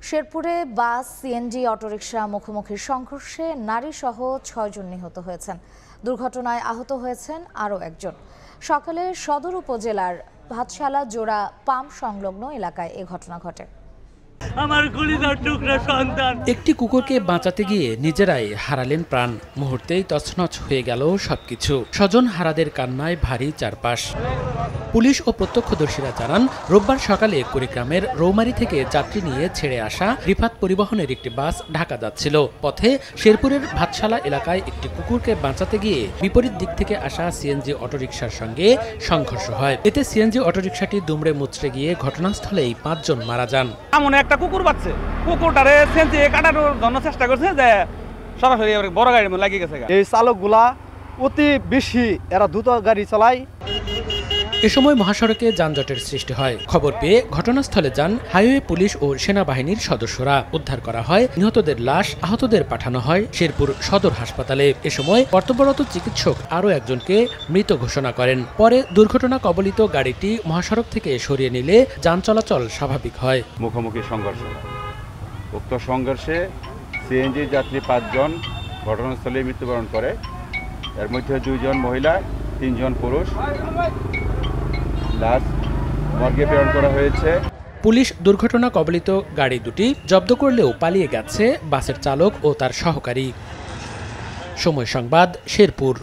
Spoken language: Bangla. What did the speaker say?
শেরপুরে বাস, সিএনজি, অটোরিকশা মুখোমুখি সংঘর্ষে নারীসহ ৬ জন নিহত হয়েছেন। দুর্ঘটনায় আহত হয়েছেন আরও একজন। সকালে সদর উপজেলার ভাতশালা জোড়া পাম্প সংলগ্ন এলাকায় এ ঘটনা ঘটে। একটি কুকুরকে বাঁচাতে গিয়ে নিজেরাই হারালেন প্রাণ। মুহূর্তেই তছনছ হয়ে গেল সবকিছু। স্বজন হারাদের কান্নায় ভারী চারপাশ। পুলিশ ও প্রত্যক্ষদর্শীরা জানান, রোববার সকালে কুড়িগ্রামের রৌমারী থেকে যাত্রী নিয়ে ছেড়ে আসা রিফাত পরিবহনের একটি বাস ঢাকা যাচ্ছিল। পথে শেরপুরের ভাতশালা এলাকায় একটি কুকুরকে বাঁচাতে গিয়ে বিপরীত দিক থেকে আসা সিএনজি অটোরিকশার সঙ্গে সংঘর্ষ হয়। এতে সিএনজি অটোরিকশাটি দুমড়ে মুচড়ে গিয়ে ঘটনাস্থলেই ৫ জন মারা যান। একটা কুকুর বাচ্চা কুকুরটারে সিএনজি কাটানোর জন্য চেষ্টা করছে, যে সরাসরি বড় গাড়ির মধ্যে লাগিয়ে গেছে। এই চালকগুলা অতি বেশি এরা দ্রুত গাড়ি চালায়। এ সময় মহাসড়কে যানজটের সৃষ্টি হয়। খবর পেয়ে ঘটনাস্থলে যান হাইওয়ে পুলিশ ও সেনাবাহিনীর সদস্যরা। উদ্ধার করা হয় নিহতদের লাশ, আহতদের পাঠানো হয় শেরপুর সদর হাসপাতালে। এ সময় কর্তব্যরত চিকিৎসক আরও একজনকে মৃত ঘোষণা করেন। পরে দুর্ঘটনা কবলিত গাড়িটি মহাসড়ক থেকে সরিয়ে নিলে যান চলাচল স্বাভাবিক হয়। মুখোমুখি সংঘর্ষ। উক্ত সংঘর্ষে সিএনজি যাত্রী ৫ জন ঘটনাস্থলে মৃত্যুবরণ করে। এর মধ্যে 2 জন মহিলা, 3 জন পুরুষ। লাশ মর্গে প্রেরণ করা হয়েছে। পুলিশ দুর্ঘটনা কবলিত গাড়ি দুটি জব্দ করলেও পালিয়ে গেছে বাসের চালক ও তার সহকারী। সময় সংবাদ, শেরপুর।